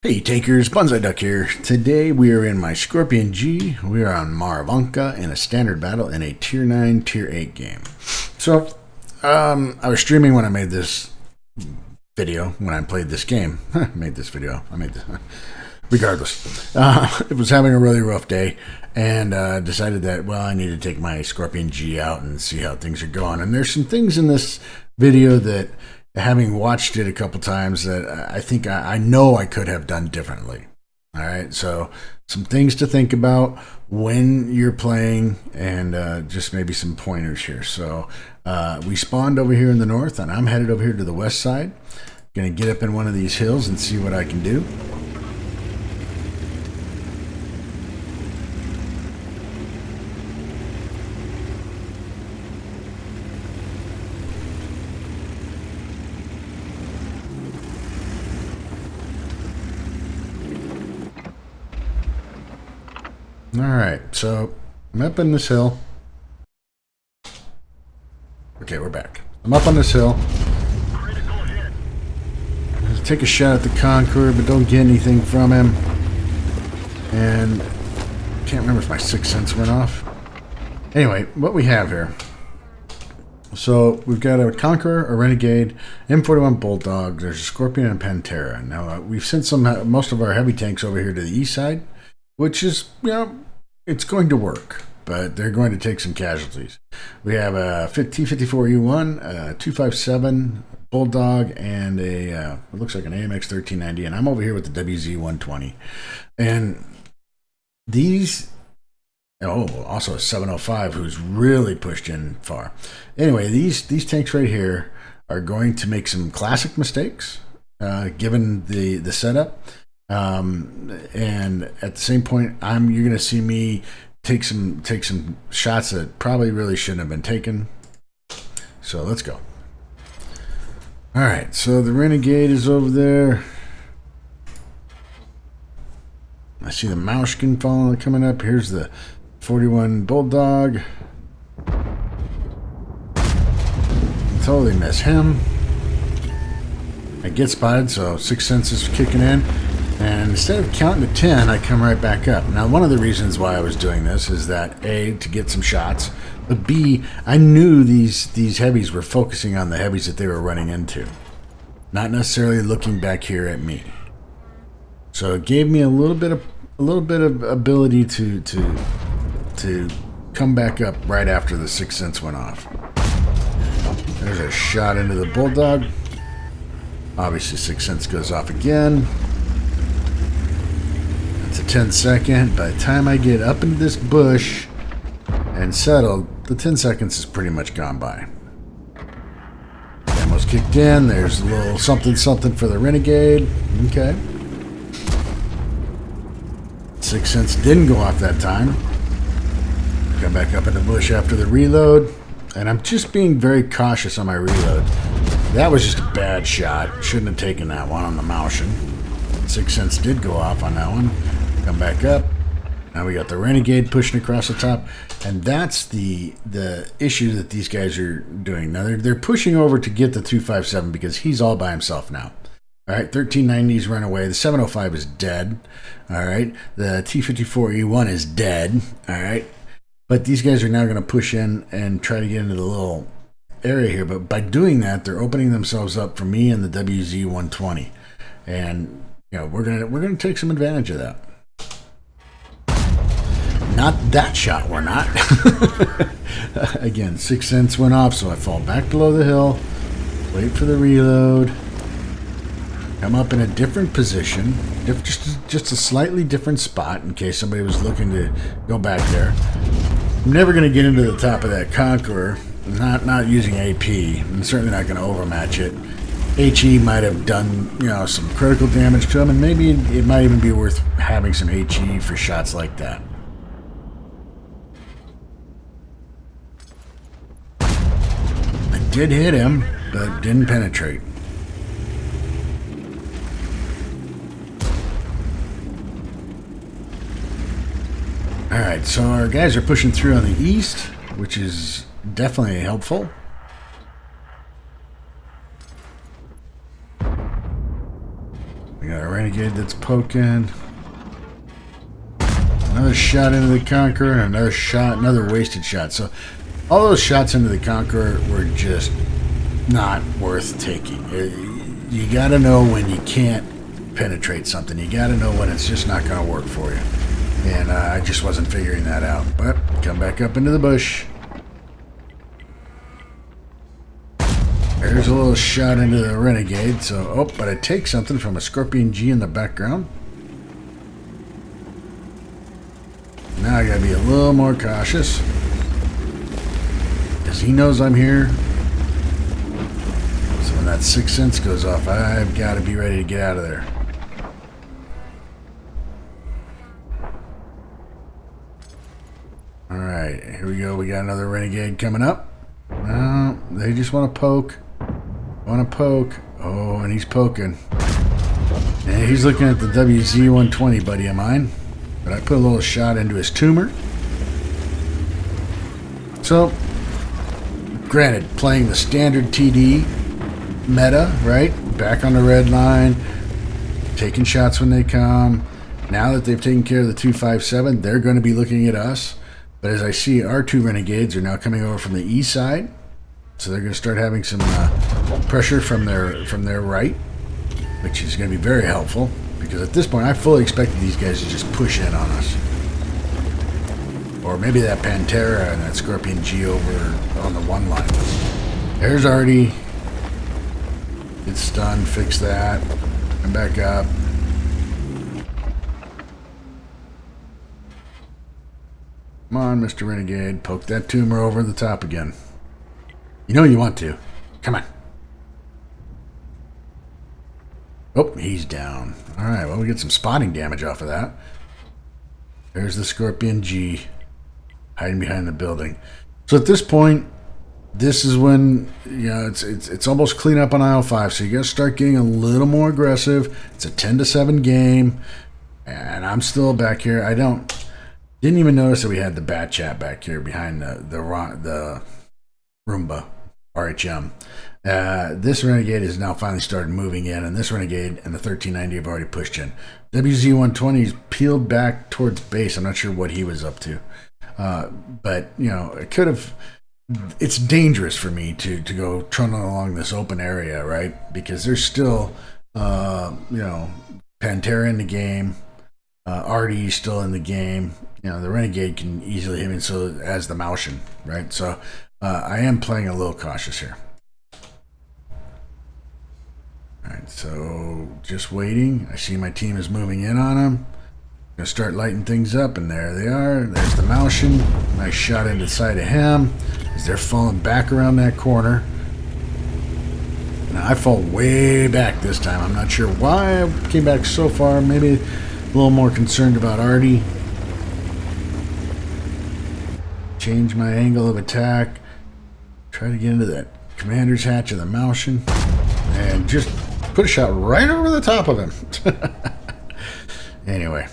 Hey takers, Bonsai Duck here. Today we are in my Scorpion G. We are on Murovanka in a standard battle in a Tier 9, Tier 8 game. So, I was streaming when I made this video, when I played this game. Regardless. It was having a really rough day and decided that, well, I need to take my Scorpion G out and see how things are going. And there's some things in this video that, having watched it a couple times, that I think I know I could have done differently. All right, so some things to think about when you're playing, and just maybe some pointers here. So we spawned over here in the north, and I'm headed over here to the west side. Gonna get up in one of these hills and see what I can do. Alright, so I'm up in this hill. Okay, we're back. I'm up on this hill. Take a shot at the Conqueror, but don't get anything from him. And I can't remember if my sixth sense went off. Anyway, what we have here. So we've got a Conqueror, a Renegade, M41 Bulldog, there's a Scorpion and a Pantera. Now we've sent most of our heavy tanks over here to the east side, which is, you know, it's going to work, but they're going to take some casualties. We have a T-54E1, a 257 Bulldog, and it looks like an AMX 1390, and I'm over here with the WZ-120. And these, also a 705 who's really pushed in far. Anyway, these tanks right here are going to make some classic mistakes, given the setup. And at the same point, you're going to see me take some shots that probably really shouldn't have been taken. So let's go. All right, so the Renegade is over there. I see the Maushkin coming up. Here's the 41 Bulldog. Totally miss him. I get spotted, so sixth sense is kicking in. And instead of counting to 10, I come right back up. Now, one of the reasons why I was doing this is that, A, to get some shots, but B, I knew these heavies were focusing on the heavies that they were running into, not necessarily looking back here at me. So it gave me a little bit of ability to come back up right after the sixth sense went off. There's a shot into the Bulldog. Obviously, sixth sense goes off again. It's a 10-second. By the time I get up into this bush and settled, the 10 seconds is pretty much gone by. Ammo's kicked in. There's a little something for the Renegade. Okay. Sixth sense didn't go off that time. Come back up in the bush after the reload. And I'm just being very cautious on my reload. That was just a bad shot. Shouldn't have taken that one on the Maushkin. Sixth sense did go off on that one. Come back up. Now we got the Renegade pushing across the top, and that's the issue that these guys are doing. Now they're pushing over to get the 257 because he's all by himself now. All right, 1390's run away. The 705 is dead. All right, the T-54E1 is dead. All right, but these guys are now going to push in and try to get into the little area here. But by doing that, they're opening themselves up for me and the WZ-120, and you know we're gonna take some advantage of that. Not that shot, we're not. Again, sixth sense went off, so I fall back below the hill, wait for the reload, come up in a different position, just a slightly different spot in case somebody was looking to go back there. I'm never going to get into the top of that Conqueror, not using AP. I'm certainly not going to overmatch it. HE might have done, some critical damage to him, and maybe it might even be worth having some HE for shots like that. Did hit him, but didn't penetrate. Alright, so our guys are pushing through on the east, which is definitely helpful. We got a renegade that's poking. Another shot into the Conqueror, and another shot, another wasted shot. So all those shots into the Conqueror were just not worth taking. You got to know when you can't penetrate something. You got to know when it's just not going to work for you. And I just wasn't figuring that out. But come back up into the bush. There's a little shot into the renegade. So, oh, but I take something from a Scorpion G in the background. Now I gotta be a little more cautious. Because he knows I'm here. So when that 6th sense goes off, I've got to be ready to get out of there. Alright, here we go. We got another renegade coming up. No, they just want to poke. Want to poke. Oh, and he's poking. And he's looking at the WZ-120 buddy of mine. But I put a little shot into his tumor. So, granted, playing the standard TD meta, right? Back on the red line, taking shots when they come. Now that they've taken care of the 257, they're going to be looking at us. But as I see, our 2 renegades are now coming over from the east side. So they're going to start having some pressure from their right, which is going to be very helpful. Because at this point, I fully expected these guys to just push in on us. Or maybe that Pantera and that Scorpion G over on the 1 line. There's Artie. It's stunned. Fix that. Come back up. Come on, Mr. Renegade. Poke that tumor over the top again. You know you want to. Come on. Oh, he's down. Alright, well, we get some spotting damage off of that. There's the Scorpion G hiding behind the building. So at this point, this is when, you know, it's almost clean up on aisle 5, so you got to start getting a little more aggressive. It's a 10-7 game, and I'm still back here. Didn't even notice that we had the Bat Chat back here behind the Roomba RHM. This Renegade has now finally started moving in, and this Renegade and the 1390 have already pushed in. WZ-120 is peeled back towards base. I'm not sure what he was up to. But, you know, it's dangerous for me to go trundling along this open area, right? Because there's still, you know, Pantera in the game. Artie still in the game. You know, the Renegade can easily hit me, so as the Maushin, right? So I am playing a little cautious here. Alright, so just waiting. I see my team is moving in on them. Gonna start lighting things up, and there they are. There's the Maushin. Nice shot into the side of him as they're falling back around that corner. Now I fall way back this time. I'm not sure why I came back so far. Maybe a little more concerned about Artie. Change my angle of attack. Try to get into that commander's hatch of the Maushin. And just put a shot right over the top of him. Anyway.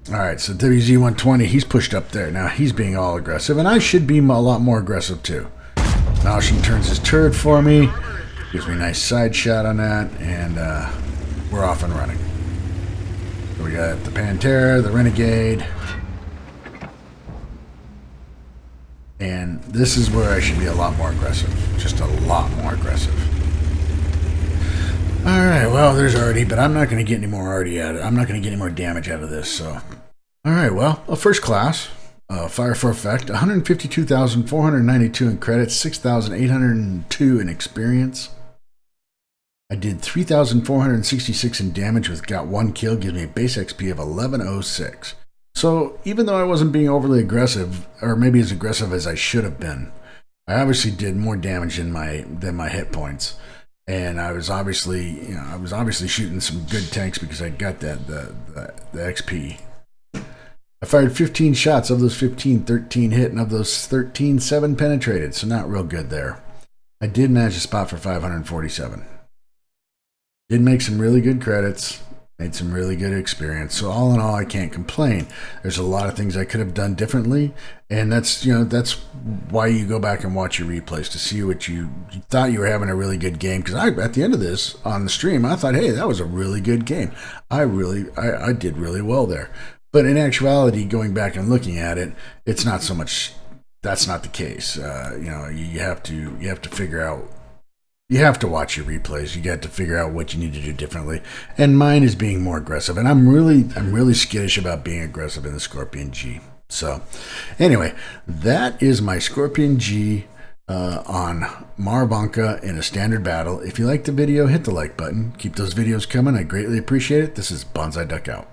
Alright, so WZ-120, he's pushed up there. Now he's being all aggressive, and I should be a lot more aggressive too. Maushin turns his turret for me. Gives me a nice side shot on that, and we're off and running. So we got the Pantera, the Renegade. And this is where I should be a lot more aggressive. Just a lot more aggressive. Alright, well, there's Artie, but I'm not going to get any more Artie out of it. I'm not going to get any more damage out of this, so. Alright, well, a first class. Fire for effect. 152,492 in credits. 6,802 in experience. I did 3,466 in damage with got 1 kill. Gives me a base XP of 1106. So, even though I wasn't being overly aggressive, or maybe as aggressive as I should have been, I obviously did more damage than my hit points. And I was obviously, you know, shooting some good tanks because I got the XP. I fired 15 shots. Of those 15, 13 hit, and of those 13, 7 penetrated. So not real good there. I did manage to spot for 547. Did make some really good credits. Made some really good experience. So all in all, I can't complain. There's a lot of things I could have done differently, and that's that's why you go back and watch your replays to see what you thought you were having a really good game. Because at the end of this on the stream, I thought, hey, that was a really good game. I did really well there. But in actuality, going back and looking at it, it's not so much. That's not the case. You have to figure out. You have to watch your replays. You got to figure out what you need to do differently. And mine is being more aggressive. And I'm really skittish about being aggressive in the Scorpion G. So, anyway, that is my Scorpion G on Murovanka in a standard battle. If you liked the video, hit the like button. Keep those videos coming. I greatly appreciate it. This is Bonsai Duck out.